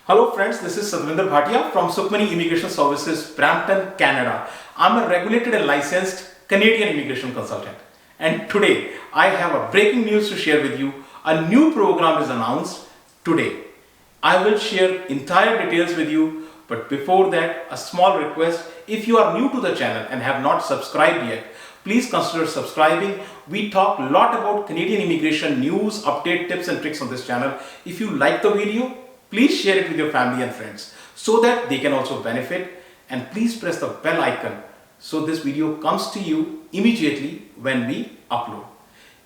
Hello friends, this is Bhatia from Sukhmani Immigration Services, Brampton, Canada. I'm a regulated and licensed Canadian immigration consultant. And today I have a breaking news to share with you. A new program is announced today. I will share entire details with you, but before that, a small request. If you are new to the channel and have not subscribed yet, please consider subscribing. We talk a lot about Canadian immigration news, update, tips and tricks on this channel. If you like the video, please share it with your family and friends so that they can also benefit, and please press the bell icon so this video comes to you immediately when we upload.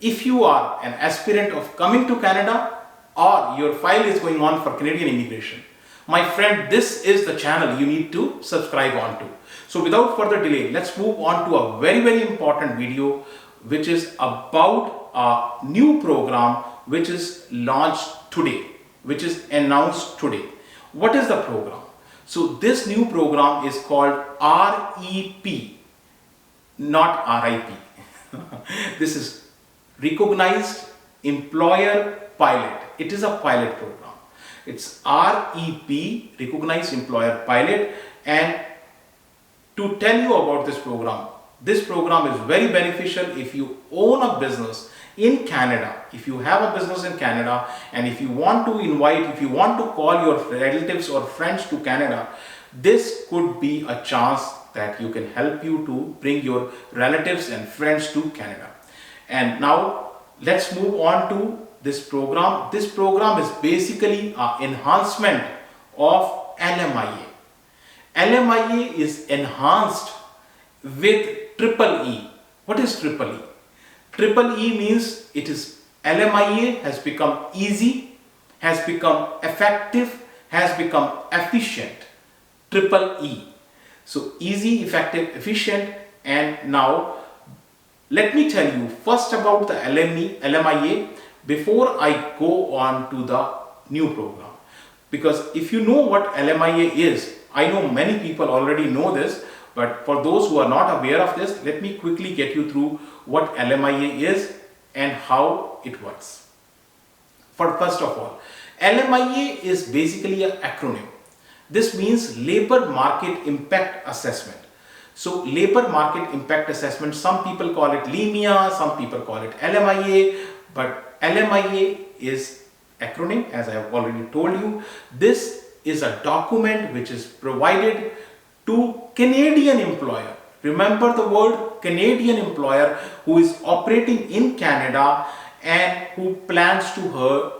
If you are an aspirant of coming to Canada or your file is going on for Canadian immigration, my friend, this is the channel you need to subscribe on to. So without further delay, let's move on to a very important video which is about a new program which is launched today, which is announced today. What is the program? So this new program is called REP, not RIP. This is Recognized Employer Pilot. It is a pilot program. It's REP, Recognized Employer Pilot. And to tell you about this program is very beneficial if you own a business in Canada. If you have a business in Canada and if you want to call your relatives or friends to Canada, this could be a chance that you can help you to bring your relatives and friends to Canada. And now let's move on to this program. This program is basically an enhancement of LMIA. LMIA is enhanced with triple E. What is triple E? Triple E means it is LMIA has become easy, has become effective, has become efficient. Triple E. So easy, effective, efficient. And now let me tell you first about the LMIA before I go on to the new program. Because if you know what LMIA is, I know many people already know this, but for those who are not aware of this, let me quickly get you through what LMIA is and how it works. First of all, LMIA is basically an acronym. This means Labor Market Impact Assessment. So Labor Market Impact Assessment, some people call it LMIA, some people call it LMIA, but LMIA is acronym, as I have already told you. This is a document which is provided to Canadian employer. Remember the word Canadian employer who is operating in Canada and who plans to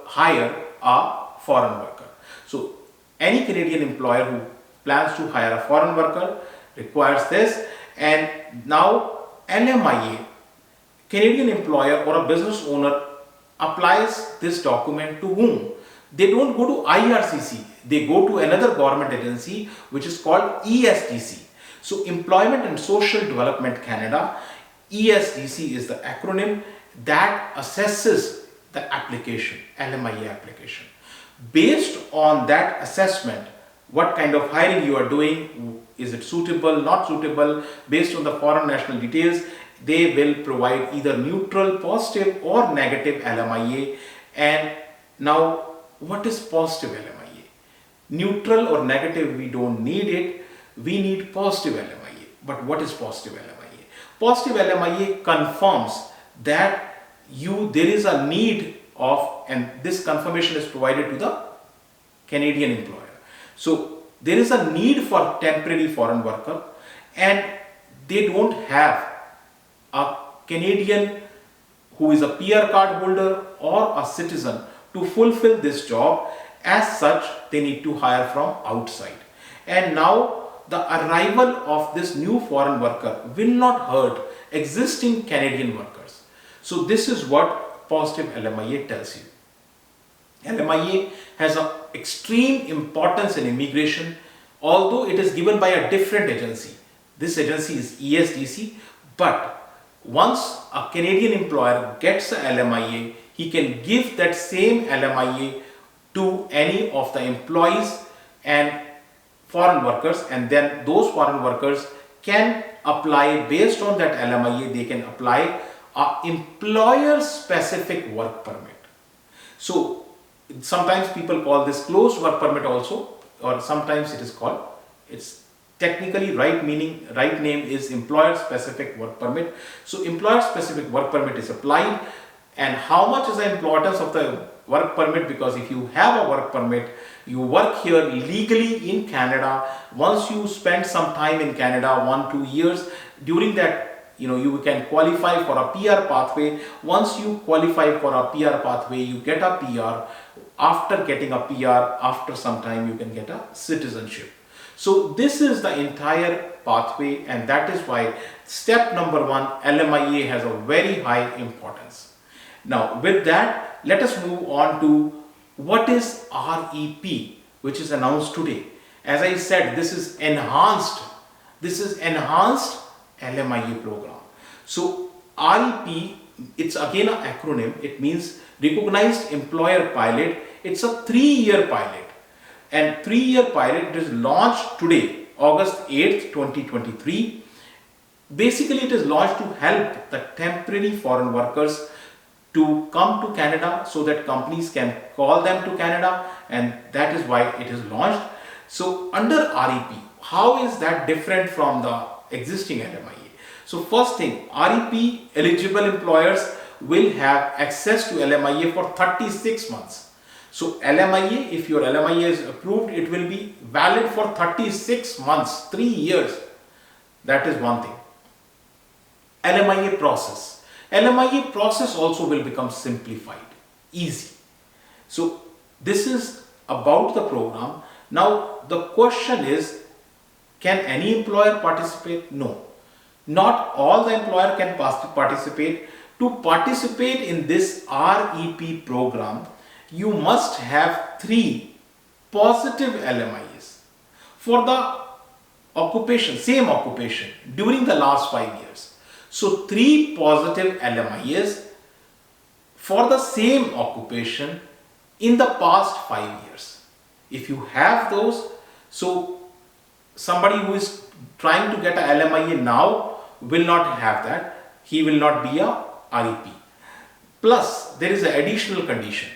hire a foreign worker. So any Canadian employer who plans to hire a foreign worker requires this. And now LMIA, Canadian employer or a business owner, applies this document to whom? They don't go to IRCC, they go to another government agency which is called ESDC. So Employment and Social Development Canada, ESDC is the acronym that assesses the application, LMIA application. Based on that assessment, what kind of hiring you are doing, is it suitable, not suitable, based on the foreign national details, they will provide either neutral, positive or negative LMIA. And now what is positive LMIA? Neutral or negative, we don't need it. We need positive LMIA. But what is positive LMIA? Positive LMIA confirms that there is a need of, and this confirmation is provided to the Canadian employer. So there is a need for temporary foreign worker and they don't have a Canadian who is a PR card holder or a citizen to fulfill this job. As such, they need to hire from outside. And now the arrival of this new foreign worker will not hurt existing Canadian workers. So this is what positive LMIA tells you. LMIA has an extreme importance in immigration, although it is given by a different agency. This agency is ESDC, but once a Canadian employer gets a LMIA, he can give that same LMIA to any of the employees and foreign workers, and then those foreign workers can apply based on that LMIA. They can apply a employer specific work permit. So Sometimes people call this closed work permit also, or sometimes it is called, it's technically right name is employer specific work permit. So employer specific work permit is applied. And how much is the importance of the work permit? Because if you have a work permit, you work here legally in Canada. Once you spend some time in Canada, 1-2 years, during that, you can qualify for a PR pathway. Once you qualify for a PR pathway, you get a PR. After getting a PR, after some time, you can get a citizenship. So this is the entire pathway, and that is why step number 1, LMIA, has a very high importance. Now with that, let us move on to what is REP, which is announced today. As I said, this is enhanced LMIA program. So REP, it's again an acronym. It means Recognized Employer Pilot. It's a 3-year pilot, and 3-year pilot is launched today, August 8th, 2023. Basically, it is launched to help the temporary foreign workers to come to Canada so that companies can call them to Canada, and that is why it is launched. So under REP, how is that different from the existing LMIA? So first thing, REP eligible employers will have access to LMIA for 36 months. So LMIA, if your LMIA is approved, it will be valid for 36 months, 3 years. That is one thing. LMIA process. LMIA process also will become simplified, easy. So this is about the program. Now the question is, can any employer participate? No. Not all the employer can participate. To participate in this REP program, you must have 3 positive LMIAs for the occupation, same occupation, during the last 5 years. So 3 positive LMIAs for the same occupation in the past 5 years. If you have those, so somebody who is trying to get a LMIA now will not have that. He will not be a REP. Plus, there is an additional condition.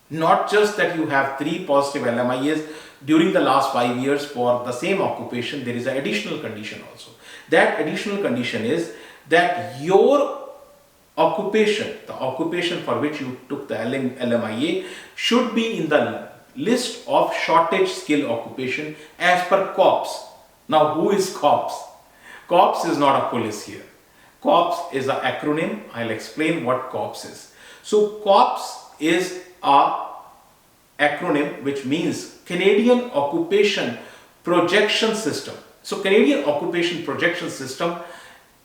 Not just that you have 3 positive LMIAs during the last 5 years for the same occupation, there is an additional condition also. That additional condition is that your occupation, the occupation for which you took the LMIA, should be in the list of shortage skill occupation as per COPS. Now, who is COPS? COPS is not a police here. COPS is an acronym. I'll explain what COPS is. So COPS is a acronym which means Canadian Occupation Projection System. So Canadian Occupation Projection System,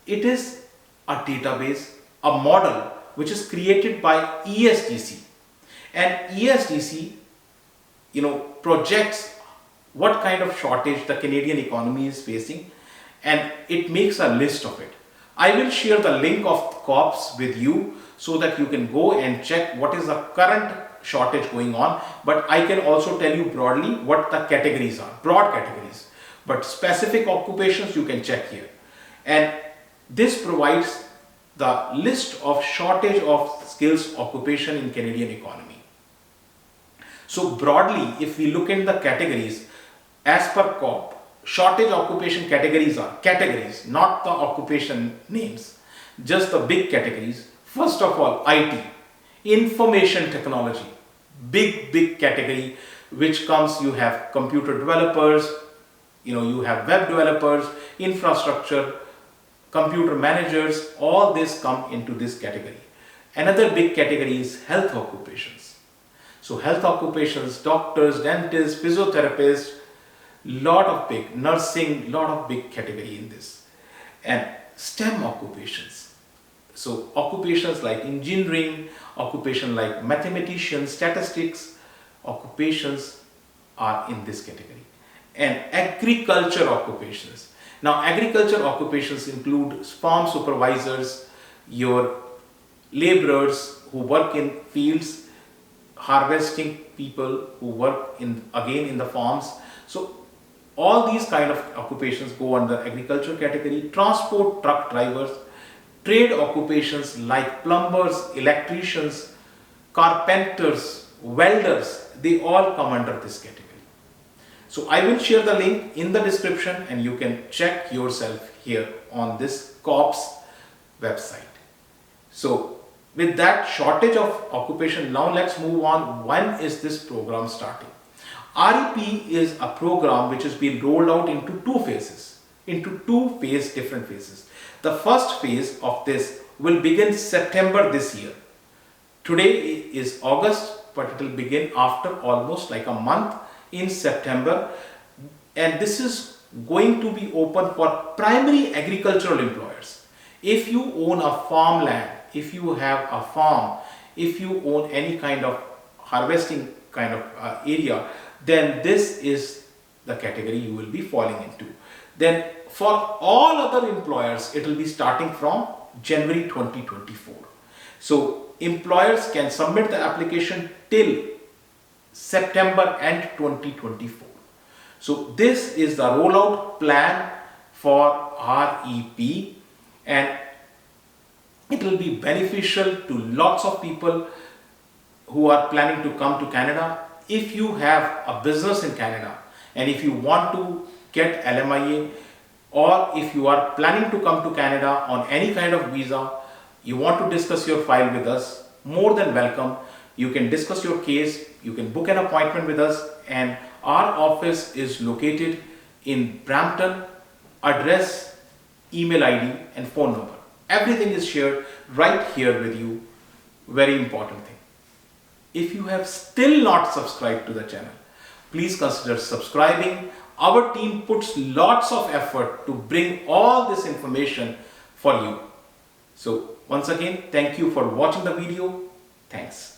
it is a database, a model which is created by ESDC, and ESDC projects what kind of shortage the Canadian economy is facing, and it makes a list of it. I will share the link of COPS with you so that you can go and check what is the current shortage going on, but I can also tell you broadly what the categories are, broad categories, but specific occupations you can check here. And this provides the list of shortage of skills occupation in Canadian economy. So broadly, if we look in the categories as per COP, shortage occupation categories are categories, not the occupation names, just the big categories. First of all, IT, information technology, big category, which comes, you have computer developers, you have web developers, infrastructure, computer managers, all this come into this category. Another big category is health occupations. So health occupations, doctors, dentists, physiotherapists, lot of big, nursing, lot of big category in this. And STEM occupations. So occupations like engineering, occupation like mathematicians, statistics, occupations are in this category. And agriculture occupations. Now agriculture occupations include farm supervisors, your laborers who work in fields, harvesting people who work in the farms. So all these kind of occupations go under agriculture category. Transport truck drivers, trade occupations like plumbers, electricians, carpenters welders, they all come under this category. So I will share the link in the description and you can check yourself here on this COPS website. So with that shortage of occupation, now let's move on. When is this program starting? REP is a program which has been rolled out into two phases, different phases. The first phase of this will begin September this year. Today is August, but it will begin after almost like a month in September, and this is going to be open for primary agricultural employers. If you own a farmland, if you have a farm, if you own any kind of harvesting kind of area, then this is the category you will be falling into. Then for all other employers, it will be starting from January 2024. So employers can submit the application till September end 2024. So this is the rollout plan for REP, and it will be beneficial to lots of people who are planning to come to Canada. If you have a business in Canada and if you want to get LMIA, or if you are planning to come to Canada on any kind of visa, you want to discuss your file with us, more than welcome. You can discuss your case, you can book an appointment with us, and our office is located in Brampton. Address, email ID and phone number. Everything is shared right here with you. Very important thing. If you have still not subscribed to the channel, please consider subscribing. Our team puts lots of effort to bring all this information for you. So once again, thank you for watching the video. Thanks.